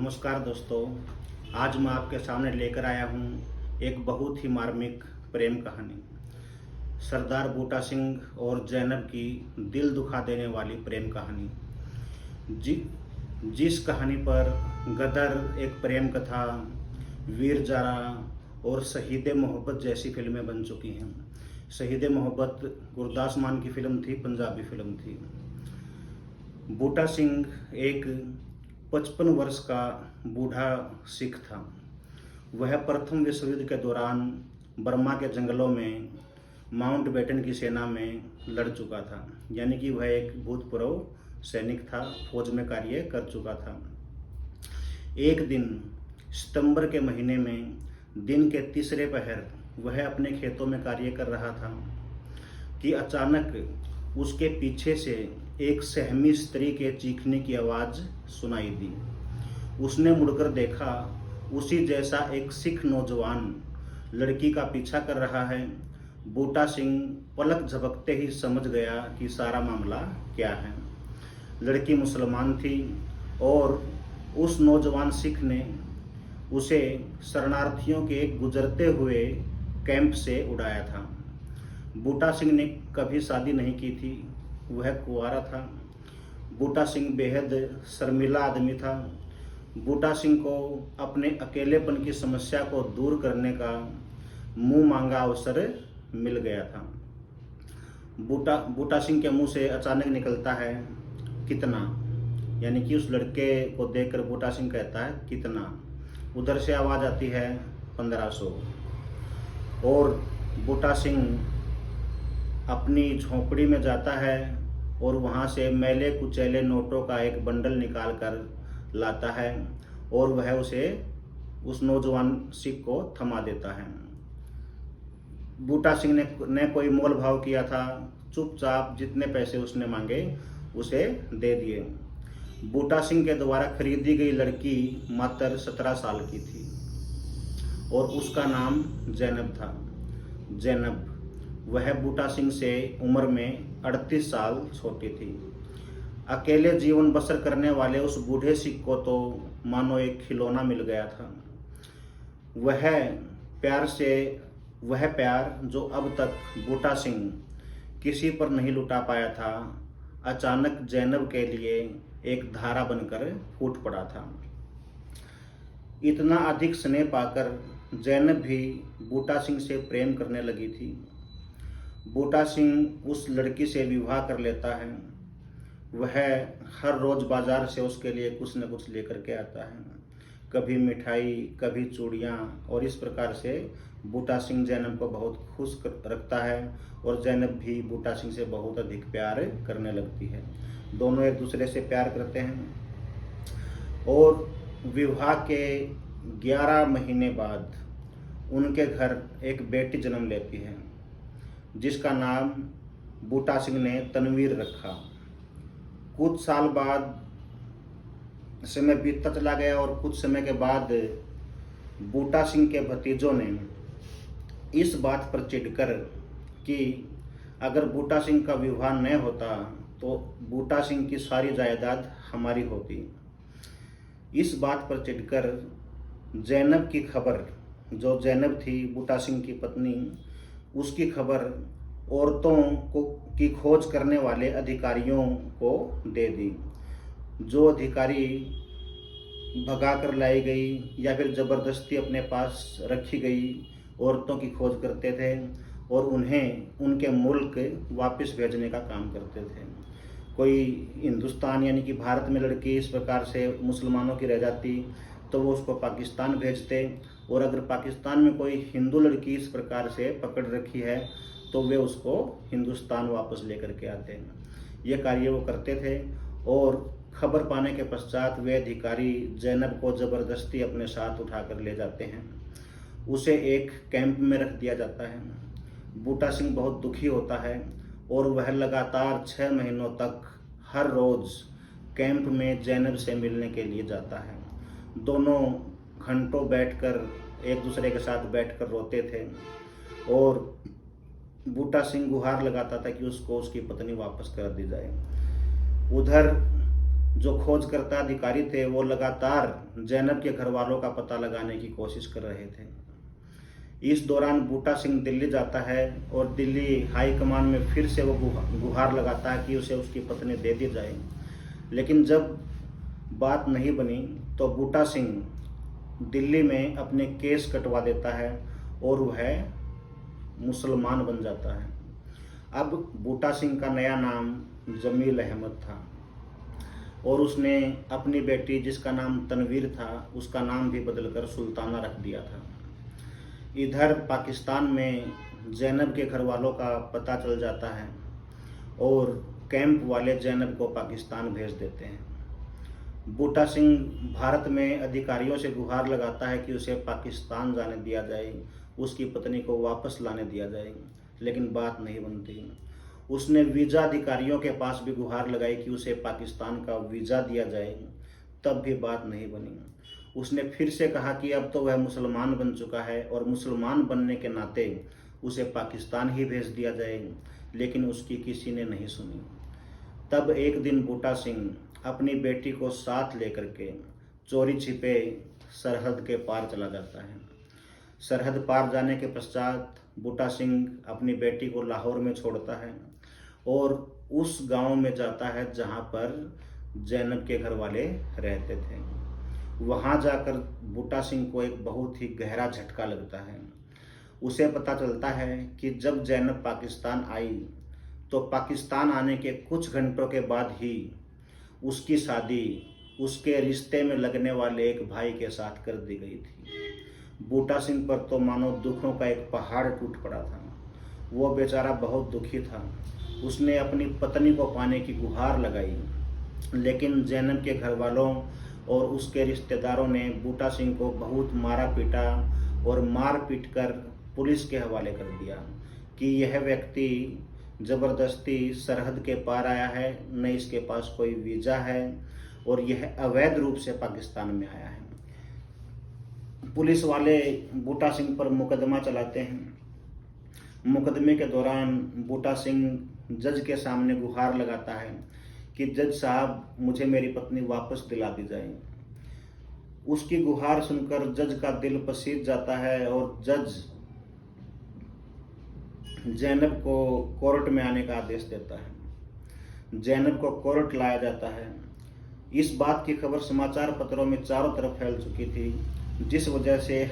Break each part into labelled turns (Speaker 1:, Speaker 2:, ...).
Speaker 1: नमस्कार दोस्तों, आज मैं आपके सामने लेकर आया हूँ एक बहुत ही मार्मिक प्रेम कहानी। सरदार बूटा सिंह और जैनब की दिल दुखा देने वाली प्रेम कहानी। जिस कहानी पर गदर, एक प्रेम कथा, वीर जारा और शहीद मोहब्बत जैसी फिल्में बन चुकी हैं। शहीद मोहब्बत गुरदास मान की फिल्म थी, पंजाबी फिल्म थी। बूटा सिंह एक 55 वर्ष का बूढ़ा सिख था। वह प्रथम विश्व युद्ध के दौरान बर्मा के जंगलों में माउंटबेटन की सेना में लड़ चुका था, यानी कि वह एक भूतपूर्व सैनिक था, फौज में कार्य कर चुका था। एक दिन सितंबर के महीने में दिन के तीसरे पहर वह अपने खेतों में कार्य कर रहा था कि अचानक उसके पीछे से एक सहमी स्त्री के चीखने की आवाज़ सुनाई दी। उसने मुड़कर देखा, उसी जैसा एक सिख नौजवान लड़की का पीछा कर रहा है। बूटा सिंह पलक झपकते ही समझ गया कि सारा मामला क्या है। लड़की मुसलमान थी और उस नौजवान सिख ने उसे शरणार्थियों के गुजरते हुए कैंप से उड़ाया था। बूटा सिंह ने कभी शादी नहीं की थी, वह कुंवारा था। बूटा सिंह बेहद शर्मिला आदमी था। बूटा सिंह को अपने अकेलेपन की समस्या को दूर करने का मुंह मांगा अवसर मिल गया था। बूटा सिंह के मुंह से अचानक निकलता है कितना, यानी कि उस लड़के को देखकर बूटा सिंह कहता है कितना। उधर से आवाज़ आती है 1500 और बूटा सिंह अपनी झोंपड़ी में जाता है और वहाँ से मैले कुचैले नोटों का एक बंडल निकाल कर लाता है और वह उसे उस नौजवान सिख को थमा देता है। बूटा सिंह ने कोई मोल भाव किया था, चुपचाप जितने पैसे उसने मांगे उसे दे दिए। बूटा सिंह के द्वारा खरीदी गई लड़की मात्र 17 साल की थी और उसका नाम जैनब था। जैनब वह बूटा सिंह से उम्र में 38 साल छोटी थी। अकेले जीवन बसर करने वाले उस बूढ़े सिख को तो मानो एक खिलौना मिल गया था। वह प्यार जो अब तक बूटा सिंह किसी पर नहीं लुटा पाया था, अचानक जैनब के लिए एक धारा बनकर फूट पड़ा था। इतना अधिक स्नेह पाकर जैनब भी बूटा सिंह से प्रेम करने लगी थी। बूटा सिंह उस लड़की से विवाह कर लेता है। वह हर रोज बाजार से उसके लिए कुछ न कुछ लेकर के आता है, कभी मिठाई, कभी चूड़ियाँ, और इस प्रकार से बूटा सिंह जैनब को बहुत खुश रखता है और जैनब भी बूटा सिंह से बहुत अधिक प्यार करने लगती है। दोनों एक दूसरे से प्यार करते हैं और विवाह के 11 महीने बाद उनके घर एक बेटी जन्म लेती है, जिसका नाम बूटा सिंह ने तनवीर रखा। कुछ साल बाद समय बीतता चला गया और कुछ समय के बाद बूटा सिंह के भतीजों ने इस बात पर चिढ़कर कि अगर बूटा सिंह का विवाह न होता तो बूटा सिंह की सारी जायदाद हमारी होती। इस बात पर चिढ़कर जैनब की खबर, जो जैनब थी बूटा सिंह की पत्नी, उसकी खबर औरतों की खोज करने वाले अधिकारियों को दे दी। जो अधिकारी भगा कर लाई गई या फिर ज़बरदस्ती अपने पास रखी गई औरतों की खोज करते थे और उन्हें उनके मुल्क वापस भेजने का काम करते थे। कोई हिंदुस्तान यानी कि भारत में लड़की इस प्रकार से मुसलमानों की रह जाती तो वो उसको पाकिस्तान भेजते, और अगर पाकिस्तान में कोई हिंदू लड़की इस प्रकार से पकड़ रखी है तो वे उसको हिंदुस्तान वापस लेकर के आते हैं। ये कार्य वो करते थे और खबर पाने के पश्चात वे अधिकारी जैनब को ज़बरदस्ती अपने साथ उठाकर ले जाते हैं। उसे एक कैंप में रख दिया जाता है। बूटा सिंह बहुत दुखी होता है और वह लगातार 6 महीनों तक हर रोज़ कैंप में जैनब से मिलने के लिए जाता है। दोनों घंटों बैठकर एक दूसरे के साथ बैठकर रोते थे और बूटा सिंह गुहार लगाता था कि उसको उसकी पत्नी वापस कर दी जाए। उधर जो खोजकर्ता अधिकारी थे वो लगातार जैनब के घर वालों का पता लगाने की कोशिश कर रहे थे। इस दौरान बूटा सिंह दिल्ली जाता है और दिल्ली हाई कमान में फिर से वो गुहार लगाता है कि उसे उसकी पत्नी दे दी जाए। लेकिन जब बात नहीं बनी तो बूटा सिंह दिल्ली में अपने केस कटवा देता है और वह मुसलमान बन जाता है। अब बूटा सिंह का नया नाम जमील अहमद था और उसने अपनी बेटी जिसका नाम तनवीर था उसका नाम भी बदलकर सुल्ताना रख दिया था। इधर पाकिस्तान में जैनब के घर वालों का पता चल जाता है और कैंप वाले जैनब को पाकिस्तान भेज देते हैं। बूटा सिंह भारत में अधिकारियों से गुहार लगाता है कि उसे पाकिस्तान जाने दिया जाए, उसकी पत्नी को वापस लाने दिया जाए, लेकिन बात नहीं बनती। उसने वीज़ा अधिकारियों के पास भी गुहार लगाई कि उसे पाकिस्तान का वीज़ा दिया जाए, तब भी बात नहीं बनी। उसने फिर से कहा कि अब तो वह मुसलमान बन चुका है और मुसलमान बनने के नाते उसे पाकिस्तान ही भेज दिया जाए, लेकिन उसकी किसी ने नहीं सुनी। तब एक दिन बूटा सिंह अपनी बेटी को साथ लेकर के चोरी छिपे सरहद के पार चला जाता है। सरहद पार जाने के पश्चात बूटा सिंह अपनी बेटी को लाहौर में छोड़ता है और उस गांव में जाता है जहां पर जैनब के घर वाले रहते थे। वहां जाकर बूटा सिंह को एक बहुत ही गहरा झटका लगता है। उसे पता चलता है कि जब जैनब पाकिस्तान आई तो पाकिस्तान आने के कुछ घंटों के बाद ही उसकी शादी उसके रिश्ते में लगने वाले एक भाई के साथ कर दी गई थी। बूटा सिंह पर तो मानो दुखों का एक पहाड़ टूट पड़ा था। वो बेचारा बहुत दुखी था। उसने अपनी पत्नी को पाने की गुहार लगाई, लेकिन जैनब के घर वालों और उसके रिश्तेदारों ने बूटा सिंह को बहुत मारा पीटा और मार पीट कर पुलिस के हवाले कर दिया कि यह व्यक्ति ज़बरदस्ती सरहद के पार आया है, न इसके पास कोई वीज़ा है और यह अवैध रूप से पाकिस्तान में आया है। पुलिस वाले बूटा सिंह पर मुकदमा चलाते हैं। मुकदमे के दौरान बूटा सिंह जज के सामने गुहार लगाता है कि जज साहब मुझे मेरी पत्नी वापस दिला दी जाए। उसकी गुहार सुनकर जज का दिल पसीज जाता है और जज जैनब को कोर्ट में आने का आदेश देता है। जैनब को कोर्ट लाया जाता है। इस बात की खबर समाचार पत्रों में चारों तरफ फैल चुकी थी, जिस वजह से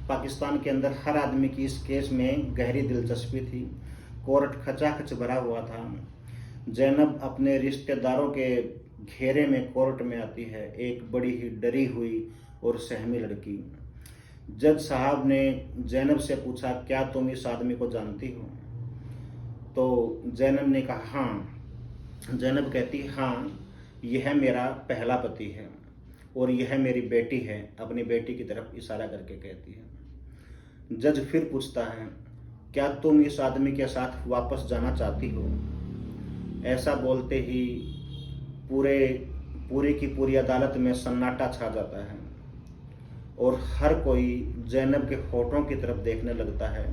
Speaker 1: पाकिस्तान के अंदर हर आदमी की इस केस में गहरी दिलचस्पी थी। कोर्ट खचाखच भरा हुआ था। जैनब अपने रिश्तेदारों के घेरे में कोर्ट में आती है, एक बड़ी ही डरी हुई और सहमी लड़की। जज साहब ने जैनब से पूछा, क्या तुम इस आदमी को जानती हो? तो जैनब ने कहा हाँ। जैनब कहती हाँ, यह मेरा पहला पति है और यह मेरी बेटी है। अपनी बेटी की तरफ इशारा करके कहती है। जज फिर पूछता है, क्या तुम इस आदमी के साथ वापस जाना चाहती हो? ऐसा बोलते ही पूरी की पूरी अदालत में सन्नाटा छा जाता है और हर कोई जैनब के होठों की तरफ देखने लगता है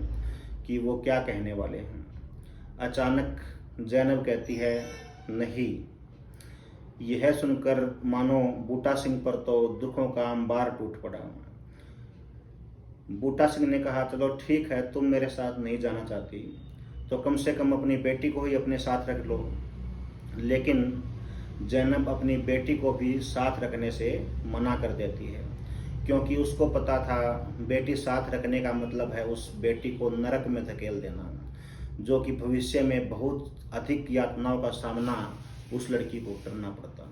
Speaker 1: कि वो क्या कहने वाले हैं। अचानक जैनब कहती है नहीं। यह सुनकर मानो बूटा सिंह पर तो दुखों का अंबार टूट पड़ा। बूटा सिंह ने कहा, चलो ठीक है, तुम मेरे साथ नहीं जाना चाहती तो कम से कम अपनी बेटी को ही अपने साथ रख लो। लेकिन जैनब अपनी बेटी को भी साथ रखने से मना कर देती है, क्योंकि उसको पता था बेटी साथ रखने का मतलब है उस बेटी को नरक में धकेल देना, जो कि भविष्य में बहुत अधिक यातनाओं का सामना उस लड़की को करना पड़ता।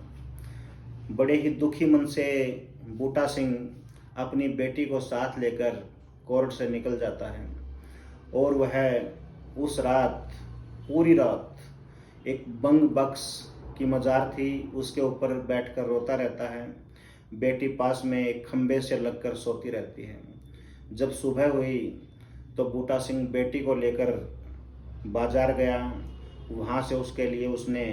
Speaker 1: बड़े ही दुखी मन से बूटा सिंह अपनी बेटी को साथ लेकर कोर्ट से निकल जाता है और वह उस रात पूरी रात एक बंग बख्श की मजार थी, उसके ऊपर बैठकर रोता रहता है। बेटी पास में एक खंबे से लगकर सोती रहती है। जब सुबह हुई तो बूटा सिंह बेटी को लेकर बाजार गया। वहाँ से उसके लिए उसने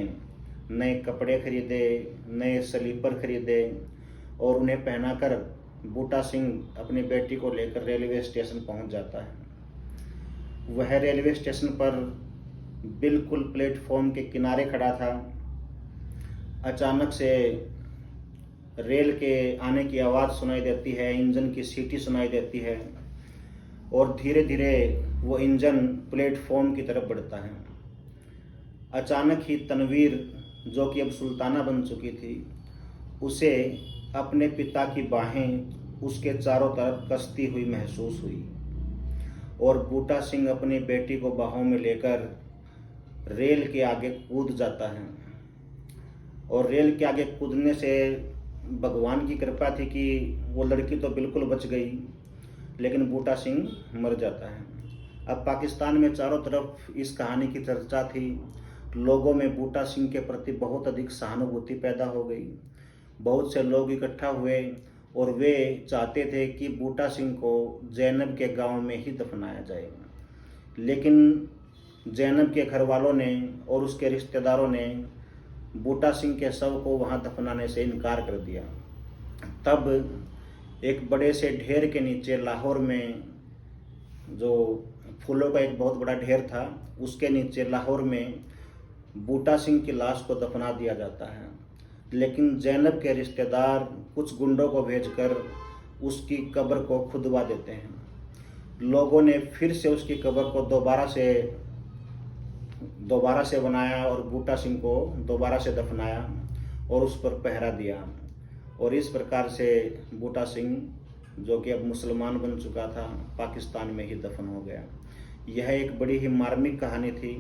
Speaker 1: नए कपड़े खरीदे, नए स्लीपर खरीदे और उन्हें पहनाकर बूटा सिंह अपनी बेटी को लेकर रेलवे स्टेशन पहुँच जाता है। वह रेलवे स्टेशन पर बिल्कुल प्लेटफॉर्म के किनारे खड़ा था। अचानक से रेल के आने की आवाज़ सुनाई देती है, इंजन की सीटी सुनाई देती है और धीरे धीरे वो इंजन प्लेटफॉर्म की तरफ बढ़ता है। अचानक ही तनवीर, जो कि अब सुल्ताना बन चुकी थी, उसे अपने पिता की बाहें उसके चारों तरफ कसती हुई महसूस हुई और बूटा सिंह अपनी बेटी को बाहों में लेकर रेल के आगे कूद जाता है। और रेल के आगे कूदने से भगवान की कृपा थी कि वो लड़की तो बिल्कुल बच गई, लेकिन बूटा सिंह मर जाता है। अब पाकिस्तान में चारों तरफ इस कहानी की चर्चा थी। लोगों में बूटा सिंह के प्रति बहुत अधिक सहानुभूति पैदा हो गई। बहुत से लोग इकट्ठा हुए और वे चाहते थे कि बूटा सिंह को जैनब के गांव में ही दफनाया जाए, लेकिन जैनब के घर वालों ने और उसके रिश्तेदारों ने बूटा सिंह के शव को वहां दफनाने से इनकार कर दिया। तब एक बड़े से ढेर के नीचे, लाहौर में जो फूलों का एक बहुत बड़ा ढेर था, उसके नीचे लाहौर में बूटा सिंह की लाश को दफना दिया जाता है। लेकिन जैनब के रिश्तेदार कुछ गुंडों को भेजकर उसकी कब्र को खुदवा देते हैं। लोगों ने फिर से उसकी कब्र को दोबारा से बनाया और बूटा सिंह को दोबारा से दफनाया और उस पर पहरा दिया। और इस प्रकार से बूटा सिंह, जो कि अब मुसलमान बन चुका था, पाकिस्तान में ही दफन हो गया। यह एक बड़ी ही मार्मिक कहानी थी।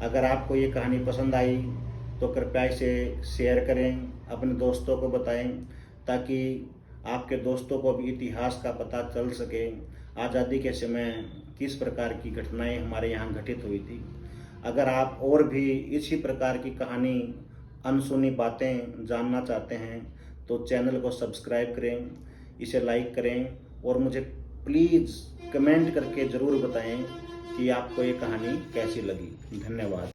Speaker 1: अगर आपको ये कहानी पसंद आई तो कृपया इसे शेयर करें, अपने दोस्तों को बताएं, ताकि आपके दोस्तों को भी इतिहास का पता चल सके, आज़ादी के समय किस प्रकार की घटनाएं हमारे यहाँ घटित हुई थी। अगर आप और भी इसी प्रकार की कहानी, अनसुनी बातें जानना चाहते हैं तो चैनल को सब्सक्राइब करें, इसे लाइक करें और मुझे प्लीज़ कमेंट करके ज़रूर बताएं कि आपको ये कहानी कैसी लगी। धन्यवाद।